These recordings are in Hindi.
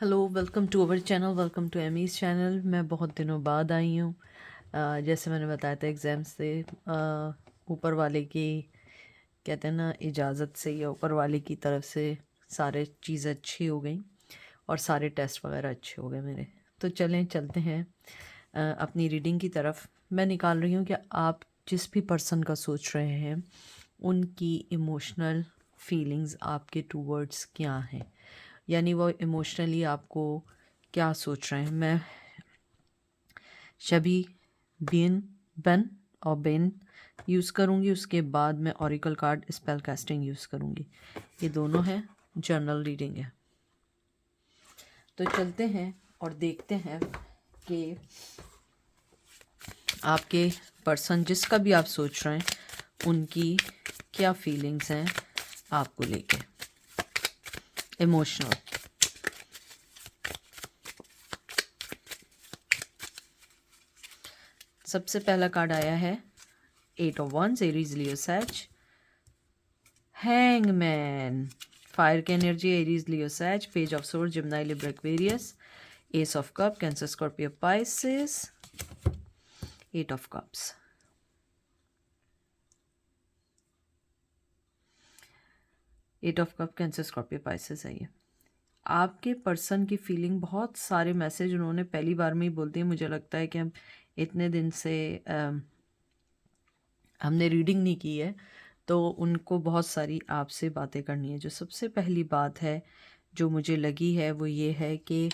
Hello, welcome to our channel, welcome to Amy's channel. मैं बहुत दिनों बाद आई हूँ। जैसे मैंने बताया था एग्ज़ाम से ऊपर वाले की कहते हैं ना इजाज़त से या ऊपर वाले की तरफ से सारे चीज़ें अच्छी हो गई और सारे टेस्ट वगैरह अच्छे हो गए मेरे। तो चलते हैं अपनी रीडिंग की तरफ। मैं निकाल रही हूँ कि आप जिस भी पर्सन का सोच रहे हैं उनकी इमोशनल फीलिंग्स आपके टूवर्ड्स क्या हैं, यानी वो इमोशनली आपको क्या सोच रहे हैं। मैं शबी बिन बन और बेन यूज़ करूँगी, उसके बाद मैं Oracle card spell casting use करूँगी। ये दोनों हैं, जर्नल रीडिंग है। तो चलते हैं और देखते हैं कि आपके पर्सन जिसका भी आप सोच रहे हैं उनकी क्या फीलिंग्स हैं आपको लेके इमोशनल। सबसे पहला कार्ड आया है 8 of once, Aries Leo Sag, hangman, fire की energy, Aries Leo Sag, page of sword, Gemini Libra Aquarius, ace of cup, Cancer Scorpio Pisces, 8 of cups. Eight of cup, Cancer Scorpio Pisces है ये। आपके पर्सन की फीलिंग, बहुत सारे मैसेज उन्होंने पहली बार में ही बोल दिए। मुझे लगता है कि हम इतने दिन से हमने रीडिंग नहीं की है, तो उनको बहुत सारी आपसे बातें करनी है। जो सबसे पहली बात है जो मुझे लगी है वो ये है कि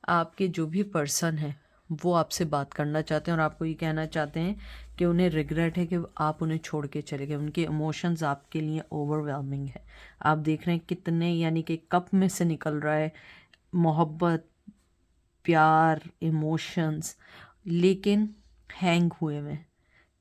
आपके जो भी पर्सन है वो आपसे बात करना चाहते हैं और आपको ये कहना चाहते हैं कि उन्हें रिग्रेट है कि आप उन्हें छोड़ के चले गए। उनके इमोशंस आपके लिए ओवरवेलमिंग है। आप देख रहे हैं कितने, यानी कि कप में से निकल रहा है मोहब्बत, प्यार, इमोशंस, लेकिन हैंग हुए में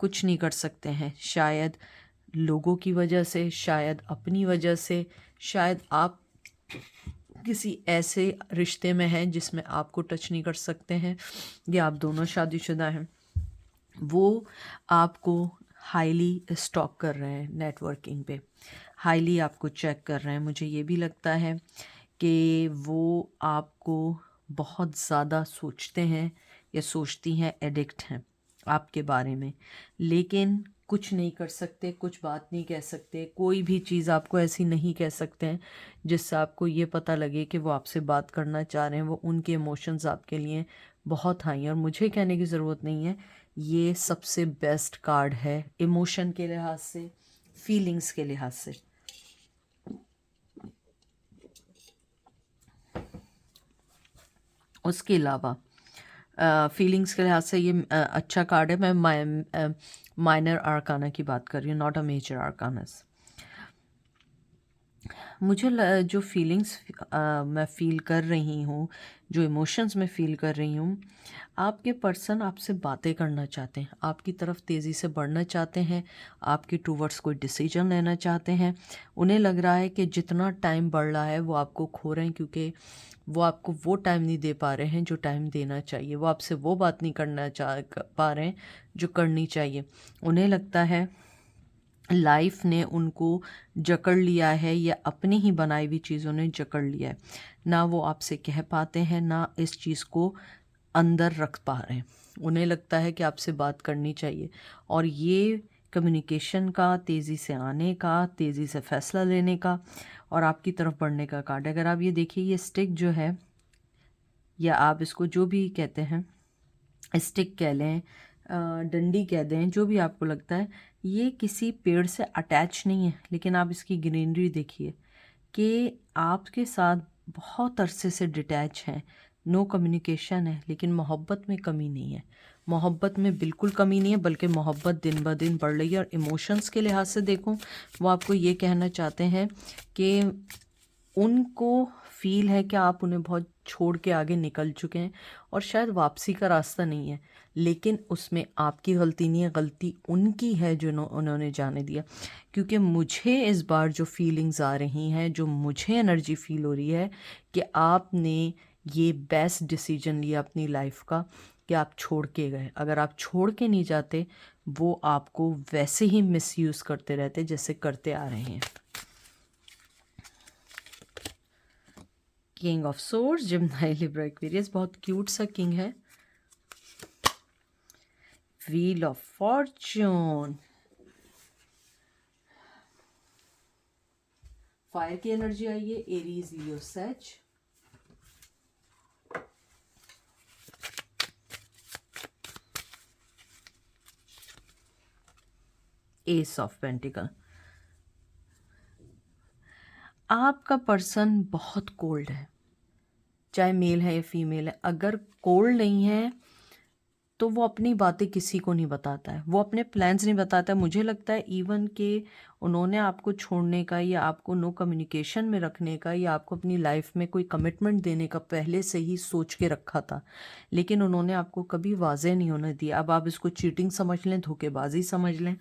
कुछ नहीं कर सकते हैं। शायद लोगों की वजह से, शायद अपनी वजह से, शायद आप किसी ऐसे रिश्ते में हैं जिसमें आपको टच नहीं कर सकते हैं, या आप दोनों शादीशुदा हैं। वो आपको हाईली स्टॉक कर रहे हैं, नेटवर्किंग पे हाईली आपको चेक कर रहे हैं। मुझे ये भी लगता है कि वो आपको बहुत ज़्यादा सोचते हैं या सोचती हैं, एडिक्ट हैं आपके बारे में, लेकिन कुछ नहीं कर सकते, कुछ बात नहीं कह सकते, कोई भी चीज़ आपको ऐसी नहीं कह सकते हैं जिससे आपको ये पता लगे कि वो आपसे बात करना चाह रहे हैं। वो उनके इमोशंस आपके लिए बहुत हाई हैं और मुझे कहने की ज़रूरत नहीं है, ये सबसे बेस्ट कार्ड है इमोशन के लिहाज से, फीलिंग्स के लिहाज से। उसके अलावा फीलिंग्स के लिहाज से ये अच्छा कार्ड है। मैं माइनर आर्काना की बात कर रही हूँ, नॉट अ मेजर आर्कानस। मुझे जो फीलिंग्स मैं फ़ील कर रही हूँ, जो इमोशंस मैं फ़ील कर रही हूँ, आपके पर्सन आपसे बातें करना चाहते हैं, आपकी तरफ तेज़ी से बढ़ना चाहते हैं, आपके टूवर्ड्स कोई डिसीजन लेना चाहते हैं। उन्हें लग रहा है कि जितना टाइम बढ़ रहा है वो आपको खो रहे हैं, क्योंकि वो आपको वो टाइम नहीं दे पा रहे हैं जो टाइम देना चाहिए। वो आपसे वो बात नहीं करना चाह पा रहे हैं जो करनी चाहिए। उन्हें लगता है लाइफ ने उनको जकड़ लिया है या अपनी ही बनाई हुई चीज़ों ने जकड़ लिया है। ना वो आपसे कह पाते हैं, ना इस चीज़ को अंदर रख पा रहे हैं। उन्हें लगता है कि आपसे बात करनी चाहिए, और ये कम्युनिकेशन का, तेज़ी से आने का, तेज़ी से फ़ैसला लेने का और आपकी तरफ बढ़ने का कार्ड है। अगर आप ये देखिए, ये स्टिक जो है, या आप इसको जो भी कहते हैं, स्टिक कह लें, डंडी कह दें, जो भी आपको लगता है, ये किसी पेड़ से अटैच नहीं है। लेकिन आप इसकी ग्रीनरी देखिए कि आपके साथ बहुत अरसे से डिटैच हैं, नो कम्युनिकेशन है, लेकिन मोहब्बत में कमी नहीं है। मोहब्बत में बिल्कुल कमी नहीं है, बल्कि मोहब्बत दिन ब दिन बढ़ रही है। और इमोशंस के लिहाज से देखूं, वो आपको ये कहना चाहते हैं कि उनको फील है कि आप उन्हें बहुत छोड़ के आगे निकल चुके हैं और शायद वापसी का रास्ता नहीं है, लेकिन उसमें आपकी गलती नहीं है, गलती उनकी है जो उन्होंने जाने दिया। क्योंकि मुझे इस बार जो फीलिंग्स आ रही हैं, जो मुझे एनर्जी फील हो रही है कि आपने ये बेस्ट डिसीजन लिया अपनी लाइफ का कि आप छोड़ के गए। अगर आप छोड़ के नहीं जाते, वो आपको वैसे ही मिसयूज़ करते रहते जैसे करते आ रहे हैं। King of source, Gemini, Libra, Aquarius, बहुत क्यूट सा किंग है। व्हील ऑफ फॉर्च्यून, फायर की एनर्जी आई है, Aries, Leo, says. S of pentacle, आपका पर्सन बहुत कोल्ड है, चाहे मेल है या फीमेल है। अगर कोल्ड नहीं है तो वो अपनी बातें किसी को नहीं बताता है, वो अपने प्लान्स नहीं बताता है। मुझे लगता है इवन कि उन्होंने आपको छोड़ने का या आपको नो कम्युनिकेशन में रखने का या आपको अपनी लाइफ में कोई कमिटमेंट देने का पहले से ही सोच के रखा था, लेकिन उन्होंने आपको कभी वाज़ेह नहीं होने दिया। अब आप इसको चीटिंग समझ लें, धोखेबाजी समझ लें।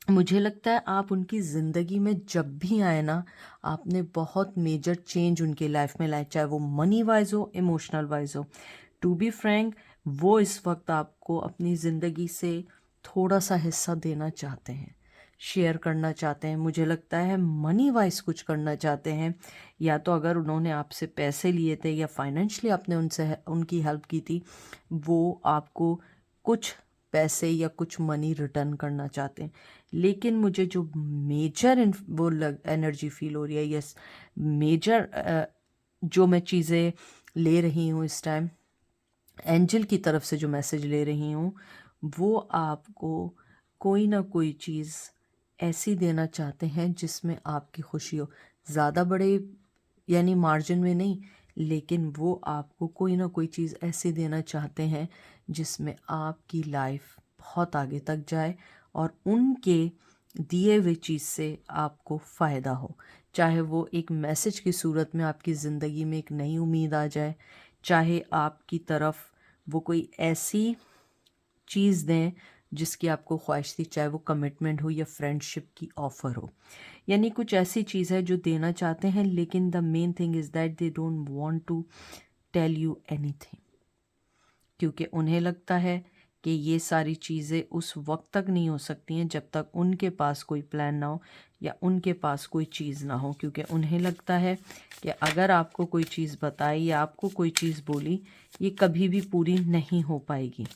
मुझे लगता है आप उनकी ज़िंदगी में जब भी आए ना, आपने बहुत मेजर चेंज उनकी लाइफ में लाए, चाहे वो मनी वाइज हो, इमोशनल वाइज हो। टू बी फ्रैंक, वो इस वक्त आपको अपनी ज़िंदगी से थोड़ा सा हिस्सा देना चाहते हैं, शेयर करना चाहते हैं। मुझे लगता है मनी वाइज कुछ करना चाहते हैं, या तो अगर उन्होंने आपसे पैसे लिए थे या फाइनेंशियली आपने उनसे उनकी हेल्प की थी, वो आपको कुछ पैसे या कुछ मनी रिटर्न करना चाहते हैं। लेकिन मुझे जो मेजर वो एनर्जी फील हो रही है, यस मेजर जो मैं चीज़ें ले रही हूँ इस टाइम, एंजल की तरफ से जो मैसेज ले रही हूँ, वो आपको कोई ना कोई चीज़ ऐसी देना चाहते हैं जिसमें आपकी खुशी हो। ज़्यादा बड़े यानी मार्जिन में नहीं, लेकिन वो आपको कोई ना कोई चीज़ ऐसी देना चाहते हैं जिसमें आपकी लाइफ बहुत आगे तक जाए और उनके दिए हुए चीज़ से आपको फ़ायदा हो। चाहे वो एक मैसेज की सूरत में आपकी ज़िंदगी में एक नई उम्मीद आ जाए, चाहे आपकी तरफ वो कोई ऐसी चीज़ दें जिसकी आपको ख्वाहिश थी, चाहे वो कमिटमेंट हो या फ्रेंडशिप की ऑफ़र हो। यानी कुछ ऐसी चीज़ है जो देना चाहते हैं, लेकिन the main thing is that they don't want to tell you anything, क्योंकि उन्हें लगता है कि ये सारी चीज़ें उस वक्त तक नहीं हो सकती हैं जब तक उनके पास कोई प्लान ना हो या उनके पास कोई चीज़ ना हो। क्योंकि उन्हें लगता है कि अगर आपको कोई चीज़ बताई या आपको कोई चीज़ बोली, ये कभी भी पूरी नहीं हो पाएगी,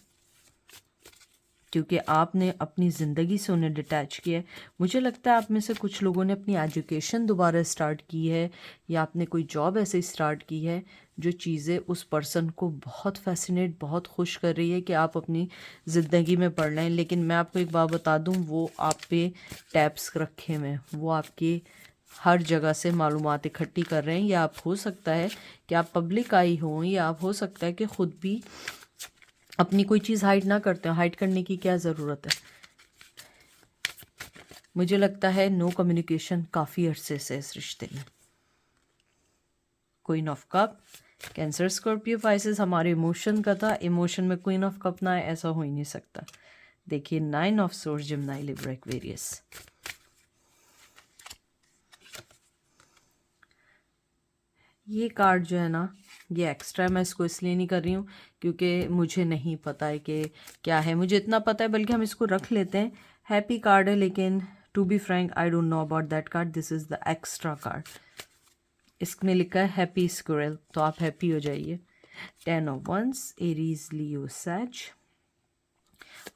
क्योंकि आपने अपनी ज़िंदगी से उन्हें डिटैच किया है। मुझे लगता है आप में से कुछ लोगों ने अपनी एजुकेशन दोबारा स्टार्ट की है, या आपने कोई जॉब ऐसे स्टार्ट की है जो चीज़ें उस पर्सन को बहुत फैसिनेट, बहुत खुश कर रही है कि आप अपनी ज़िंदगी में पढ़ लें। लेकिन मैं आपको एक बात बता दूं, वो आप पे टैप्स रखे हुए हैं, वो आपके हर जगह से मालूमात इकट्ठी कर रहे हैं। या आप हो सकता है कि आप पब्लिक आई हों, या आप हो सकता है कि ख़ुद भी अपनी कोई चीज़ हाइड ना करते हो। हाइड करने की क्या ज़रूरत है। मुझे लगता है नो कम्युनिकेशन काफ़ी अरसे से इस रिश्ते में। Queen of cup, Cancer, Scorpio, Pisces, हमारे इमोशन का था, इमोशन में क्वीन ऑफ कप ना है, ऐसा हो ही नहीं सकता। देखिए 9 of source, Gemini, Libra, Aquarius. ये कार्ड जो है ना, ये एक्स्ट्रा मैं इसको इसलिए नहीं कर रही हूँ क्योंकि मुझे नहीं पता है कि क्या है। मुझे इतना पता है, बल्कि हम इसको रख लेते हैं। हैप्पी कार्ड है, लेकिन to be frank I don't know about that card. This is the extra card. इसमें लिखा है हैप्पी स्क्विरल, तो आप हैप्पी हो जाइए। 10 ऑफ वंस, एरीज, लियो, सैज।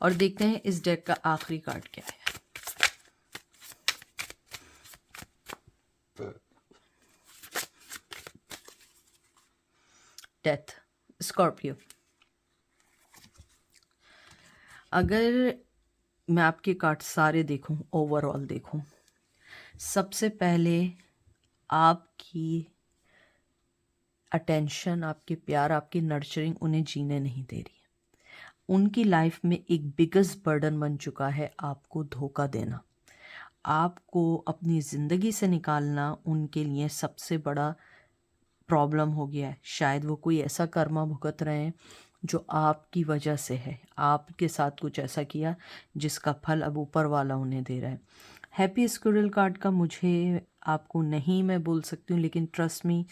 और देखते हैं इस डेक का आखिरी कार्ड क्या है। Death, Scorpio. अगर मैं आपके कार्ड सारे देखूं, ओवरऑल देखूं, सबसे पहले आपकी अटेंशन, आपके प्यार, आपकी नर्चरिंग उन्हें जीने नहीं दे रही है। उनकी लाइफ में एक बिगेस्ट बर्डन बन चुका है आपको धोखा देना। आपको अपनी ज़िंदगी से निकालना उनके लिए सबसे बड़ा प्रॉब्लम हो गया है। शायद वो कोई ऐसा कर्मा भुगत रहे हैं जो आपकी वजह से है। आपके साथ कुछ ऐसा किया जिसका फल अब ऊपर वाला उन्हें दे रहा है। हैप्पी स्क्विरल कार्ड का मुझे आपको नहीं मैं बोल सकती हूँ, लेकिन ट्रस्ट मी,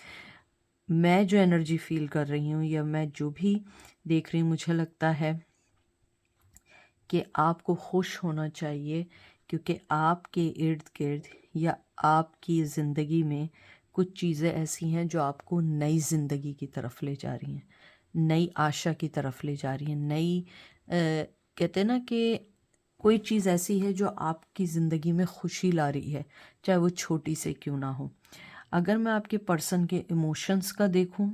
मैं जो एनर्जी फील कर रही हूँ या मैं जो भी देख रही हूँ, मुझे लगता है कि आपको खुश होना चाहिए, क्योंकि आपके इर्द गिर्द या आपकी ज़िंदगी में कुछ चीज़ें ऐसी हैं जो आपको नई ज़िंदगी की तरफ ले जा रही हैं, नई आशा की तरफ ले जा रही हैं, कहते हैं ना कि कोई चीज़ ऐसी है जो आपकी ज़िंदगी में खुशी ला रही है, चाहे वो छोटी से क्यों ना हो। अगर मैं आपके पर्सन के इमोशंस का देखूं,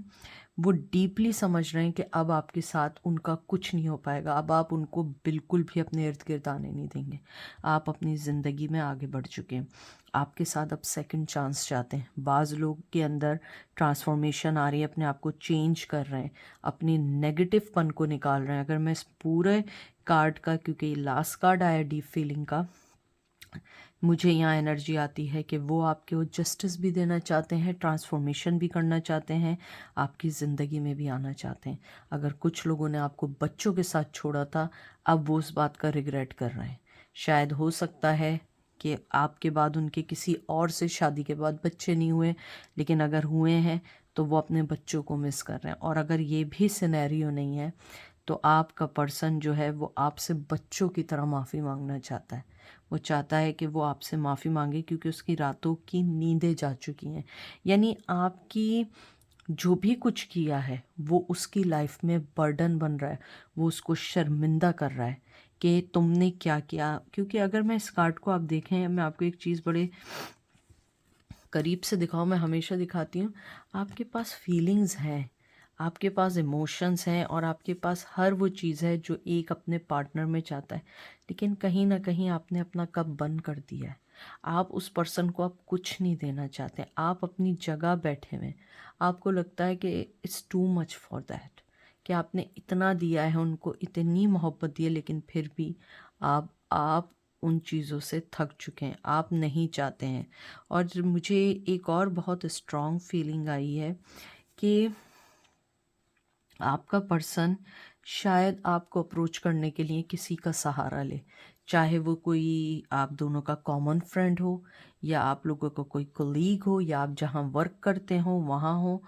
वो डीपली समझ रहे हैं कि अब आपके साथ उनका कुछ नहीं हो पाएगा, अब आप उनको बिल्कुल भी अपने इर्द गिर्द आने नहीं देंगे। आप अपनी ज़िंदगी में आगे बढ़ चुके हैं, आपके साथ अब सेकंड चांस चाहते हैं। बाज़ लोग के अंदर ट्रांसफॉर्मेशन आ रही है, अपने आप को चेंज कर रहे हैं, अपनी नेगेटिव पन को निकाल रहे हैं। अगर मैं इस पूरे कार्ड का, क्योंकि लास्ट कार्ड आया डीप फीलिंग का, मुझे यहाँ एनर्जी आती है कि वो आपके वो जस्टिस भी देना चाहते हैं, ट्रांसफॉर्मेशन भी करना चाहते हैं, आपकी ज़िंदगी में भी आना चाहते हैं। अगर कुछ लोगों ने आपको बच्चों के साथ छोड़ा था, अब वो उस बात का रिग्रेट कर रहे हैं। शायद हो सकता है कि आपके बाद उनके किसी और से शादी के बाद बच्चे नहीं हुए, लेकिन अगर हुए हैं तो वो अपने बच्चों को मिस कर रहे हैं। और अगर ये भी सिनेरियो नहीं है तो आपका पर्सन जो है वो आपसे बच्चों की तरह माफ़ी मांगना चाहता है। वो चाहता है कि वो आपसे माफ़ी मांगे, क्योंकि उसकी रातों की नींदें जा चुकी हैं। यानी आपकी जो भी कुछ किया है वो उसकी लाइफ में बर्डन बन रहा है, वो उसको शर्मिंदा कर रहा है कि तुमने क्या किया। क्योंकि अगर मैं इस कार्ड को आप देखें, मैं आपको एक चीज़ बड़े करीब से दिखाऊं, मैं हमेशा दिखाती हूँ, आपके पास फीलिंग्स हैं, आपके पास इमोशंस हैं, और आपके पास हर वो चीज़ है जो एक अपने पार्टनर में चाहता है। लेकिन कहीं ना कहीं आपने अपना कप बंद कर दिया है। आप उस पर्सन को अब कुछ नहीं देना चाहते, आप अपनी जगह बैठे हुए हैं। आपको लगता है कि it's too much for that, कि आपने इतना दिया है उनको, इतनी मोहब्बत दी है, लेकिन फिर भी आप उन चीज़ों से थक चुके हैं, आप नहीं चाहते हैं। और मुझे एक और बहुत स्ट्रॉन्ग फीलिंग आई है कि आपका पर्सन शायद आपको अप्रोच करने के लिए किसी का सहारा ले, चाहे वो कोई आप दोनों का कॉमन फ्रेंड हो, या आप लोगों का कोई कोलीग हो, या आप जहाँ वर्क करते हो वहाँ हो।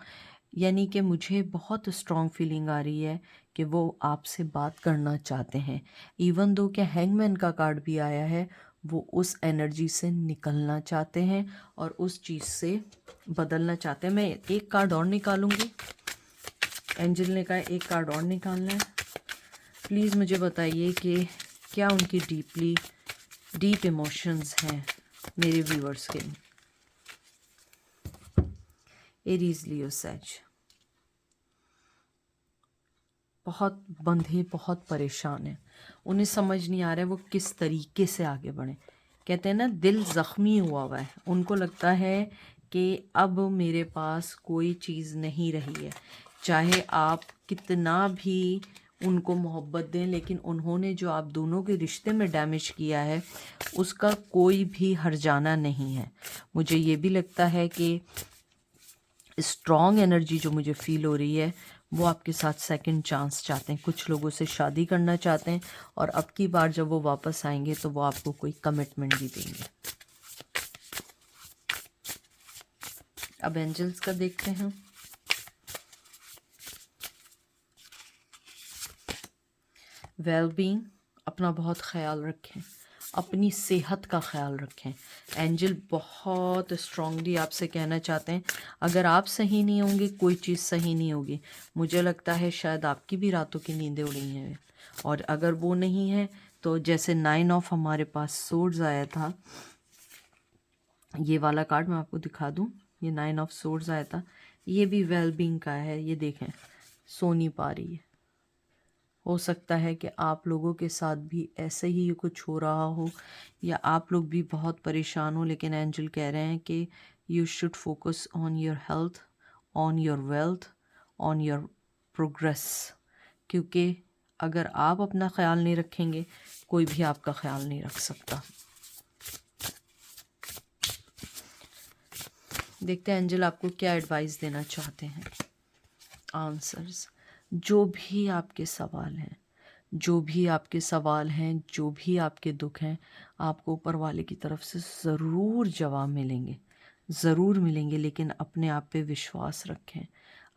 यानी कि मुझे बहुत स्ट्रॉन्ग फीलिंग आ रही है कि वो आपसे बात करना चाहते हैं। इवन दो कि हैंगमैन का कार्ड भी आया है, वो उस एनर्जी से निकलना चाहते हैं और उस चीज़ से बदलना चाहते हैं। मैं एक कार्ड और निकालूंगी, एंजल ने कहा एक कार्ड और निकालना है। प्लीज़ मुझे बताइए कि क्या उनकी डीप इमोशंस हैं मेरे व्यूअर्स के। एरीज लियो सैज, बहुत बंधे, बहुत परेशान हैं, उन्हें समझ नहीं आ रहा है वो किस तरीके से आगे बढ़े। कहते हैं ना, दिल ज़ख्मी हुआ है, उनको लगता है कि अब मेरे पास कोई चीज़ नहीं रही है। चाहे आप कितना भी उनको मोहब्बत दें, लेकिन उन्होंने जो आप दोनों के रिश्ते में डैमेज किया है उसका कोई भी हर्जाना नहीं है। मुझे ये भी लगता है कि स्ट्रॉन्ग एनर्जी जो मुझे फील हो रही है, वो आपके साथ सेकंड चांस चाहते हैं, कुछ लोगों से शादी करना चाहते हैं, और अब की बार जब वो वापस आएंगे तो वो आपको कोई कमिटमेंट भी देंगे। अब एंजल्स का देखते हैं। वेलबींग, अपना बहुत ख्याल रखें, अपनी सेहत का ख्याल रखें। एंजल बहुत स्ट्रांगली आपसे कहना चाहते हैं, अगर आप सही नहीं होंगे कोई चीज़ सही नहीं होगी। मुझे लगता है शायद आपकी भी रातों की नींदें उड़ी हैं, और अगर वो नहीं है तो जैसे 9 ऑफ हमारे पास सोर्ड्स आया था, ये वाला कार्ड मैं आपको दिखा दूं, ये 9 ऑफ सोर्ड्स आया था, ये भी वेलबींग का है। ये देखें, सो नहीं पा रही है। हो सकता है कि आप लोगों के साथ भी ऐसे ही कुछ हो रहा हो, या आप लोग भी बहुत परेशान हो, लेकिन एंजल कह रहे हैं कि you should focus on your health, on your wealth, on your progress. क्योंकि अगर आप अपना ख्याल नहीं रखेंगे कोई भी आपका ख्याल नहीं रख सकता। देखते हैं एंजल आपको क्या एडवाइस देना चाहते हैं। आंसर्स, जो भी आपके सवाल हैं, जो भी आपके सवाल हैं, जो भी आपके दुख हैं, आपको ऊपर वाले की तरफ से ज़रूर जवाब मिलेंगे, ज़रूर मिलेंगे। लेकिन अपने आप पे विश्वास रखें,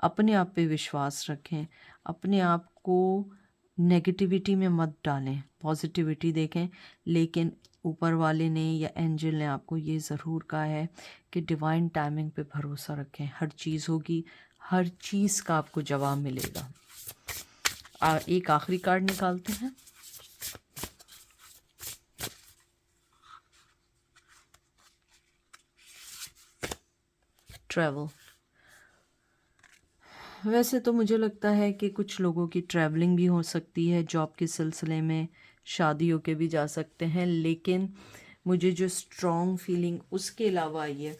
अपने आप पे विश्वास रखें, अपने आप को नेगेटिविटी में मत डालें, पॉजिटिविटी देखें। लेकिन ऊपर वाले ने या एंजल ने आपको ये ज़रूर कहा है कि डिवाइन टाइमिंग पे भरोसा रखें, हर चीज़ होगी, हर चीज़ का आपको जवाब मिलेगा। एक आखिरी कार्ड निकालते हैं। ट्रैवल। वैसे तो मुझे लगता है कि कुछ लोगों की ट्रैवलिंग भी हो सकती है जॉब के सिलसिले में, शादी होके भी जा सकते हैं, लेकिन मुझे जो स्ट्रॉन्ग फीलिंग उसके अलावा आई है,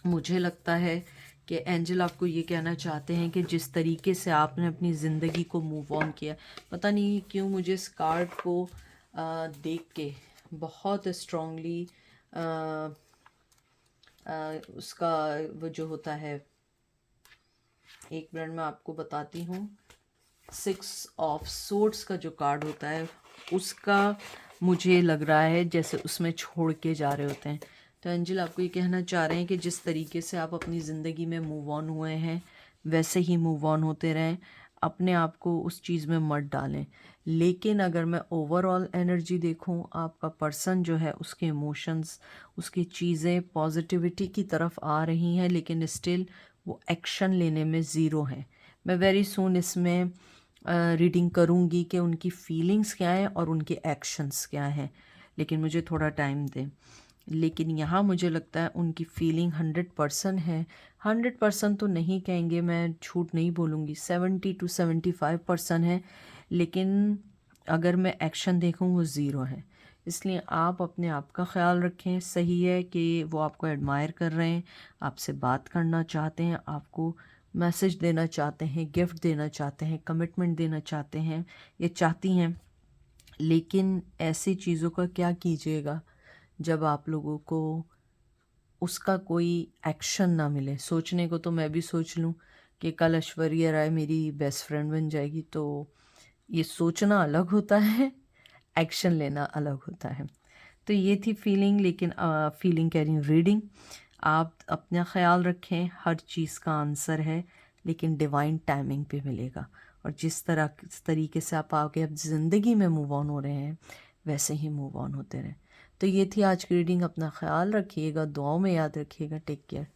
मुझे लगता है कि एंजल आपको ये कहना चाहते हैं कि जिस तरीके से आपने अपनी ज़िंदगी को मूव ऑन किया, पता नहीं क्यों मुझे इस कार्ड को देख के बहुत स्ट्रांगली उसका वो जो होता है, एक मिनट में आपको बताती हूँ। 6 ऑफ सोर्ड्स का जो कार्ड होता है उसका मुझे लग रहा है जैसे उसमें छोड़ के जा रहे होते हैं। तो एंजल आपको ये कहना चाह रहे हैं कि जिस तरीके से आप अपनी ज़िंदगी में मूव ऑन हुए हैं वैसे ही मूव ऑन होते रहें, अपने आप को उस चीज़ में मत डालें। लेकिन अगर मैं ओवरऑल एनर्जी देखूं, आपका पर्सन जो है उसके इमोशंस, उसकी चीज़ें पॉजिटिविटी की तरफ आ रही हैं, लेकिन स्टिल वो एक्शन लेने में ज़ीरो है। मैं वेरी सून इसमें रीडिंग करूँगी कि उनकी फीलिंग्स क्या हैं और उनके एक्शंस क्या हैं, लेकिन मुझे थोड़ा टाइम दें। लेकिन यहाँ मुझे लगता है उनकी फीलिंग 100% है। 100% तो नहीं कहेंगे, मैं झूठ नहीं बोलूँगी, 70 to 75% है, लेकिन अगर मैं एक्शन देखूँ वो ज़ीरो है। इसलिए आप अपने आप का ख्याल रखें। सही है कि वो आपको एडमायर कर रहे हैं, आपसे बात करना चाहते हैं, आपको मैसेज देना चाहते हैं, गिफ्ट देना चाहते हैं, कमिटमेंट देना चाहते हैं, ये चाहती हैं, लेकिन ऐसी चीज़ों का क्या कीजिएगा जब आप लोगों को उसका कोई एक्शन ना मिले। सोचने को तो मैं भी सोच लूँ कि कल ऐश्वर्या राय मेरी बेस्ट फ्रेंड बन जाएगी, तो ये सोचना अलग होता है, एक्शन लेना अलग होता है। तो ये थी फीलिंग, लेकिन फीलिंग कह रही हूँ, रीडिंग। आप अपना ख्याल रखें, हर चीज़ का आंसर है, लेकिन डिवाइन टाइमिंग पे मिलेगा। और जिस तरीके से आप आगे अब ज़िंदगी में मूव ऑन हो रहे हैं वैसे ही मूव ऑन होते रहें। तो ये थी आज की रीडिंग। अपना ख्याल रखिएगा, दुआओं में याद रखिएगा। Take care.